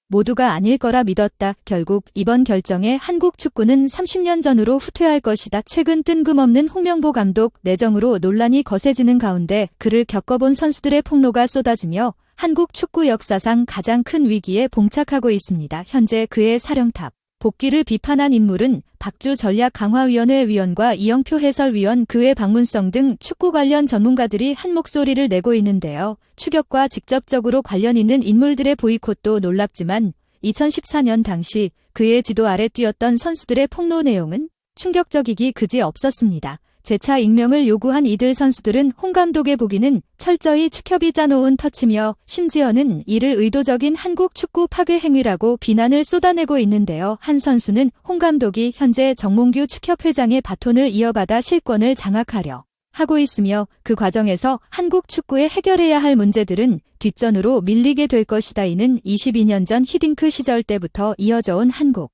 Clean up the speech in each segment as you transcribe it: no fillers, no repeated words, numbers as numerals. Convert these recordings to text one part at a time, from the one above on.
모두가 아닐 거라 믿었다. 결국 이번 결정에 한국 축구는 30년 전으로 후퇴할 것이다. 최근 뜬금없는 홍명보 감독 내정으로 논란이 거세지는 가운데 그를 겪어본 선수들의 폭로가 쏟아지며 한국 축구 역사상 가장 큰 위기에 봉착하고 있습니다. 현재 그의 사령탑 복귀를 비판한 인물은 박주 전략강화위원회 위원과 이영표 해설위원, 그의 방문성 등 축구 관련 전문가들이 한 목소리를 내고 있는데요. 추격과 직접적으로 관련 있는 인물들의 보이콧도 놀랍지만 2014년 당시 그의 지도 아래 뛰었던 선수들의 폭로 내용은 충격적이기 그지 없었습니다. 재차 익명을 요구한 이들 선수들은 홍 감독의 보기는 철저히 축협이 짜놓은 터치며 심지어는 이를 의도적인 한국 축구 파괴 행위라고 비난을 쏟아내고 있는데요. 한 선수는 홍 감독이 현재 정몽규 축협 회장의 바톤을 이어받아 실권을 장악하려 하고 있으며 그 과정에서 한국 축구에 해결해야 할 문제들은 뒷전으로 밀리게 될 것이다. 이는 22년 전 히딩크 시절 때부터 이어져 온 한국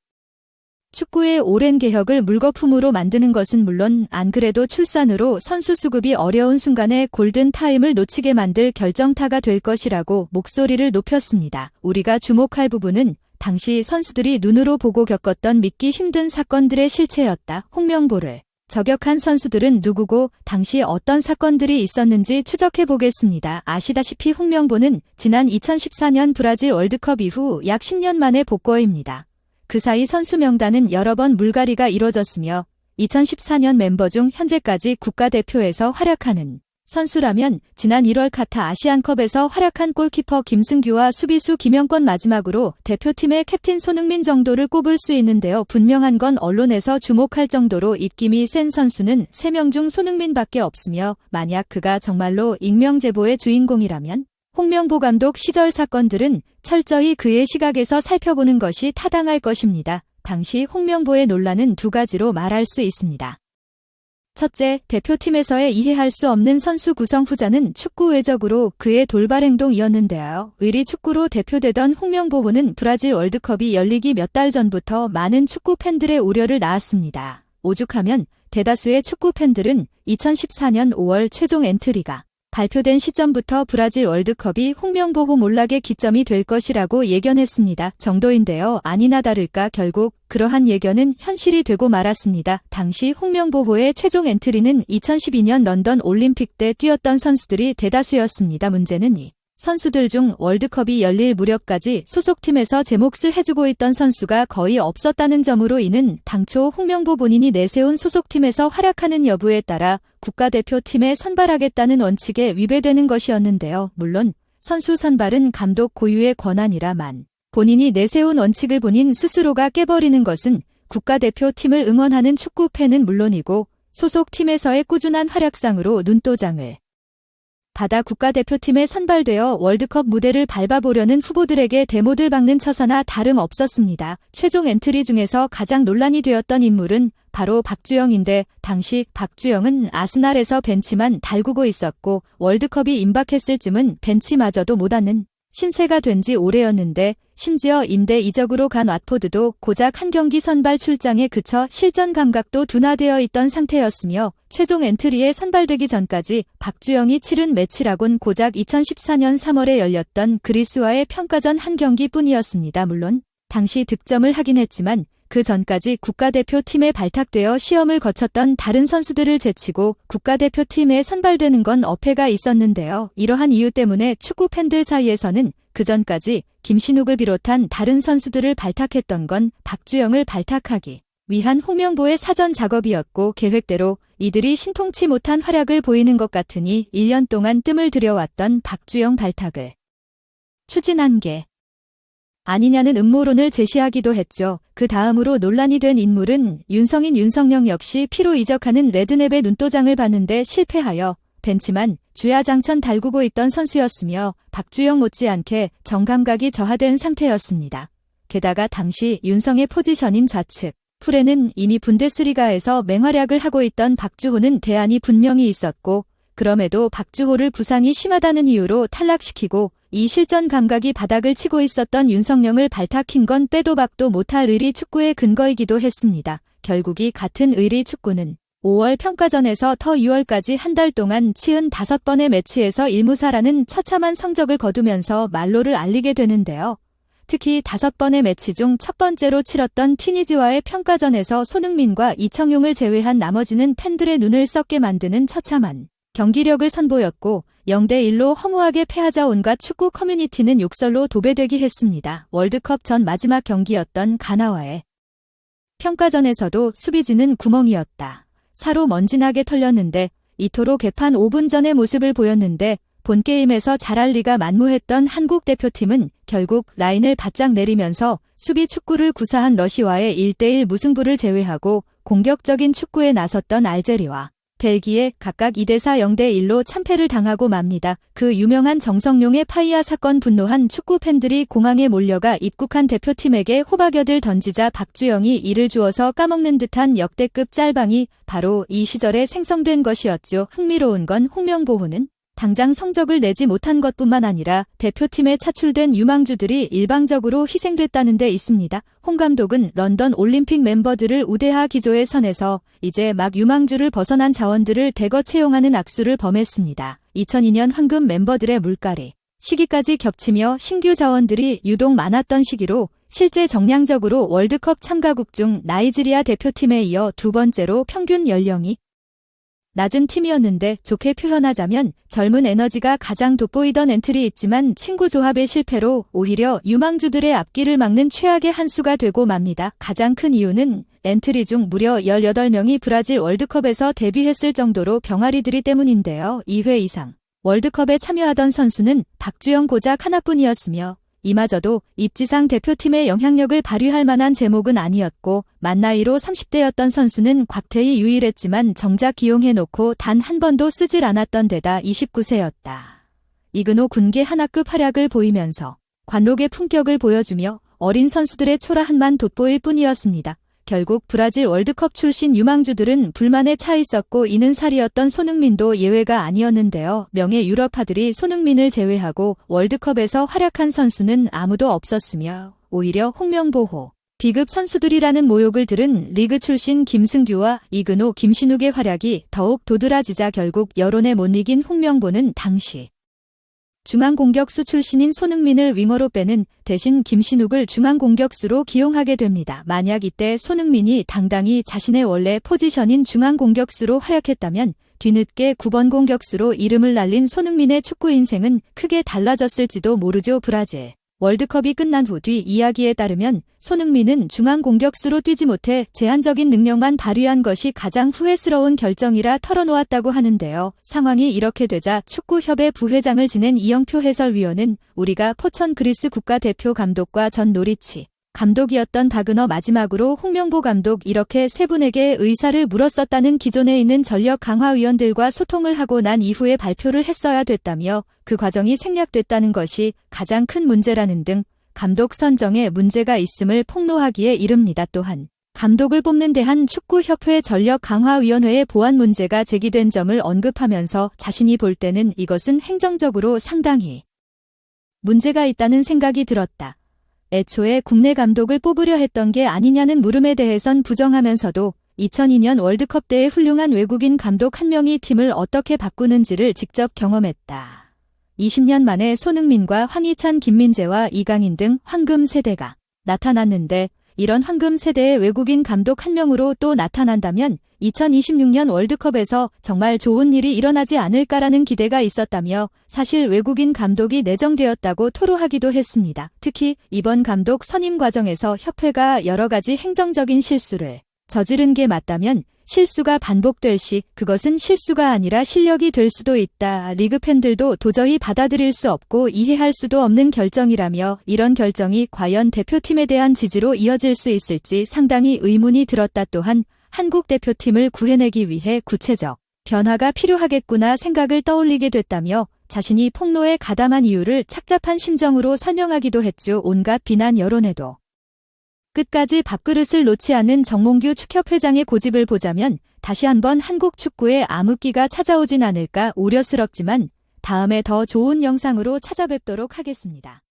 축구의 오랜 개혁을 물거품으로 만드는 것은 물론 안 그래도 출산으로 선수 수급이 어려운 순간에 골든타임을 놓치게 만들 결정타가 될 것이라고 목소리를 높였습니다. 우리가 주목할 부분은 당시 선수들이 눈으로 보고 겪었던 믿기 힘든 사건들의 실체였다. 홍명보를 저격한 선수들은 누구고 당시 어떤 사건들이 있었는지 추적해 보겠습니다. 아시다시피 홍명보는 지난 2014년 브라질 월드컵 이후 약 10년 만에 복거입니다. 그 사이 선수 명단은 여러 번 물갈이가 이뤄졌으며 2014년 멤버 중 현재까지 국가대표에서 활약하는 선수라면 지난 1월 카타 아시안컵에서 활약한 골키퍼 김승규와 수비수 김영권, 마지막으로 대표팀의 캡틴 손흥민 정도를 꼽을 수 있는데요. 분명한 건 언론에서 주목할 정도로 입김이 센 선수는 3명 중 손흥민밖에 없으며 만약 그가 정말로 익명 제보의 주인공이라면 홍명보 감독 시절 사건들은 철저히 그의 시각에서 살펴보는 것이 타당할 것입니다. 당시 홍명보의 논란은 두 가지로 말할 수 있습니다. 첫째, 대표팀에서의 이해할 수 없는 선수 구성 후자는 축구 외적으로 그의 돌발 행동이었는데요. 의리 축구로 대표되던 홍명보는 브라질 월드컵이 열리기 몇 달 전부터 많은 축구 팬들의 우려를 낳았습니다. 오죽하면 대다수의 축구 팬들은 2014년 5월 최종 엔트리가 발표된 시점부터 브라질 월드컵이 홍명보 몰락의 기점이 될 것이라고 예견했습니다. 정도인데요. 아니나 다를까 결국 그러한 예견은 현실이 되고 말았습니다. 당시 홍명보의 최종 엔트리는 2012년 런던 올림픽 때 뛰었던 선수들이 대다수였습니다. 문제는 이 선수들 중 월드컵이 열릴 무렵까지 소속팀에서 제 몫을 해주고 있던 선수가 거의 없었다는 점으로 이는 당초 홍명보 본인이 내세운 소속팀에서 활약하는 여부에 따라 국가대표팀에 선발하겠다는 원칙에 위배되는 것이었는데요. 물론 선수 선발은 감독 고유의 권한이라만 본인이 내세운 원칙을 본인 스스로가 깨버리는 것은 국가대표팀을 응원하는 축구 팬은 물론이고 소속팀에서의 꾸준한 활약상으로 눈도장을 받아 국가대표팀에 선발되어 월드컵 무대를 밟아보려는 후보들에게 대못을 박는 처사나 다름없었습니다. 최종 엔트리 중에서 가장 논란이 되었던 인물은 바로 박주영인데 당시 박주영은 아스날에서 벤치만 달구고 있었고 월드컵이 임박했을 즈음은 벤치마저도 못 앉는 신세가 된 지 오래였는데 심지어 임대 이적으로 간 왓포드도 고작 한 경기 선발 출장에 그쳐 실전 감각도 둔화되어 있던 상태였으며 최종 엔트리에 선발되기 전까지 박주영이 치른 매치라곤 고작 2014년 3월에 열렸던 그리스와의 평가전 한 경기뿐이었습니다. 물론 당시 득점을 하긴 했지만 그 전까지 국가대표팀에 발탁되어 시험을 거쳤던 다른 선수들을 제치고 국가대표팀에 선발되는 건 어폐가 있었는데요. 이러한 이유 때문에 축구 팬들 사이에서는 그 전까지 김신욱을 비롯한 다른 선수들을 발탁했던 건 박주영을 발탁하기 위한 홍명보의 사전 작업이었고 계획대로 이들이 신통치 못한 활약을 보이는 것 같으니 1년 동안 뜸을 들여왔던 박주영 발탁을 추진한 게 아니냐는 음모론을 제시하기도 했죠. 그 다음으로 논란이 된 인물은 윤성영 역시 피로 이적하는 레드넵의 눈도장을 받는데 실패하여 벤치만 주야장천 달구고 있던 선수였으며 박주영 못지않게 정감각이 저하된 상태였습니다. 게다가 당시 윤성의 포지션인 좌측 풀에는 이미 분데스리가에서 맹활약을 하고 있던 박주호는 대안이 분명히 있었고 그럼에도 박주호를 부상이 심하다는 이유로 탈락시키고 이 실전 감각이 바닥을 치고 있었던 윤성영을 발탁한 건 빼도 박도 못할 의리 축구의 근거이기도 했습니다. 결국 이 같은 의리 축구는 5월 평가전에서 터 6월까지 한 달 동안 치은 5번의 매치에서 1무사라는 처참한 성적을 거두면서 말로를 알리게 되는데요. 특히 5번의 매치 중 첫 번째로 치렀던 튀니지와의 평가전에서 손흥민과 이청용을 제외한 나머지는 팬들의 눈을 썩게 만드는 처참한 경기력을 선보였고 0대1로 허무하게 패하자 온갖 축구 커뮤니티는 욕설로 도배되기 했습니다. 월드컵 전 마지막 경기였던 가나와의 평가전에서도 수비진은 구멍이었다. 사로 먼지나게 털렸는데 이토록 개판 5분 전의 모습을 보였는데 본게임에서 잘할 리가 만무했던 한국 대표팀은 결국 라인을 바짝 내리면서 수비 축구를 구사한 러시아와의 1대1 무승부를 제외하고 공격적인 축구에 나섰던 알제리와 벨기에 각각 2대4 0대1로 참패를 당하고 맙니다. 그 유명한 정성용의 파이아 사건 분노한 축구 팬들이 공항에 몰려가 입국한 대표팀에게 호박엿을 던지자 박주영이 이를 주어서 까먹는 듯한 역대급 짤방이 바로 이 시절에 생성된 것이었죠. 흥미로운 건 홍명보호는 당장 성적을 내지 못한 것뿐만 아니라 대표팀에 차출된 유망주들이 일방적으로 희생됐다는 데 있습니다. 홍 감독은 런던 올림픽 멤버들을 우대하 기조에 선에서 이제 막 유망주를 벗어난 자원들을 대거 채용하는 악수를 범했습니다. 2002년 황금 멤버들의 물갈이 시기까지 겹치며 신규 자원들이 유독 많았던 시기로 실제 정량적으로 월드컵 참가국 중 나이지리아 대표팀에 이어 두 번째로 평균 연령이 낮은 팀이었는데 좋게 표현하자면 젊은 에너지가 가장 돋보이던 엔트리 있지만 친구 조합의 실패로 오히려 유망주들의 앞길을 막는 최악의 한 수가 되고 맙니다. 가장 큰 이유는 엔트리 중 무려 18명이 브라질 월드컵에서 데뷔했을 정도로 병아리들이 때문인데요. 2회 이상 월드컵에 참여하던 선수는 박주영 고작 하나뿐이었으며 이마저도 입지상 대표팀의 영향력을 발휘할 만한 제목은 아니었고 만 나이로 30대였던 선수는 곽태희 유일했지만 정작 기용해놓고 단 한 번도 쓰질 않았던 데다 29세였다. 이근호 군계 하나급 활약을 보이면서 관록의 품격을 보여주며 어린 선수들의 초라함만 돋보일 뿐이었습니다. 결국 브라질 월드컵 출신 유망주들은 불만에 차 있었고 이는 살이었던 손흥민도 예외가 아니었는데요. 명예 유럽파들이 손흥민을 제외하고 월드컵에서 활약한 선수는 아무도 없었으며 오히려 홍명보호 B급 선수들이라는 모욕을 들은 리그 출신 김승규와 이근호, 김신욱의 활약이 더욱 도드라지자 결국 여론에 못 이긴 홍명보는 당시 중앙공격수 출신인 손흥민을 윙어로 빼는 대신 김신욱을 중앙공격수로 기용하게 됩니다. 만약 이때 손흥민이 당당히 자신의 원래 포지션인 중앙공격수로 활약했다면 뒤늦게 9번 공격수로 이름을 날린 손흥민의 축구 인생은 크게 달라졌을지도 모르죠. 브라질 월드컵이 끝난 후 뒤 이야기에 따르면 손흥민은 중앙 공격수로 뛰지 못해 제한적인 능력만 발휘한 것이 가장 후회스러운 결정이라 털어놓았다고 하는데요. 상황이 이렇게 되자 축구협회 부회장을 지낸 이영표 해설위원은 우리가 포천 그리스 국가대표 감독과 전 노리치 감독이었던 박은호 마지막으로 홍명보 감독 이렇게 세 분에게 의사를 물었었다는 기존에 있는 전력 강화위원들과 소통을 하고 난 이후에 발표를 했어야 됐다며 그 과정이 생략됐다는 것이 가장 큰 문제라는 등 감독 선정에 문제가 있음을 폭로하기에 이릅니다. 또한 감독을 뽑는 대한축구협회 전력강화위원회의 보안 문제가 제기된 점을 언급하면서 자신이 볼 때는 이것은 행정적으로 상당히 문제가 있다는 생각이 들었다. 애초에 국내 감독을 뽑으려 했던 게 아니냐는 물음에 대해선 부정하면서도 2002년 월드컵 때의 훌륭한 외국인 감독 한 명이 팀을 어떻게 바꾸는지를 직접 경험했다. 20년 만에 손흥민과 황희찬, 김민재와 이강인 등 황금 세대가 나타났는데 이런 황금 세대의 외국인 감독 한 명으로 또 나타난다면 2026년 월드컵에서 정말 좋은 일이 일어나지 않을까라는 기대가 있었다며 사실 외국인 감독이 내정되었다고 토로하기도 했습니다. 특히 이번 감독 선임 과정에서 협회가 여러 가지 행정적인 실수를 저지른 게 맞다면 실수가 반복될 시 그것은 실수가 아니라 실력이 될 수도 있다. 리그 팬들도 도저히 받아들일 수 없고 이해할 수도 없는 결정이라며 이런 결정이 과연 대표팀에 대한 지지로 이어질 수 있을지 상당히 의문이 들었다. 또한 한국 대표팀을 구해내기 위해 구체적 변화가 필요하겠구나 생각을 떠올리게 됐다며 자신이 폭로에 가담한 이유를 착잡한 심정으로 설명하기도 했죠. 온갖 비난 여론에도 끝까지 밥그릇을 놓지 않는 정몽규 축협회장의 고집을 보자면 다시 한번 한국 축구에 암흑기가 찾아오진 않을까 우려스럽지만 다음에 더 좋은 영상으로 찾아뵙도록 하겠습니다.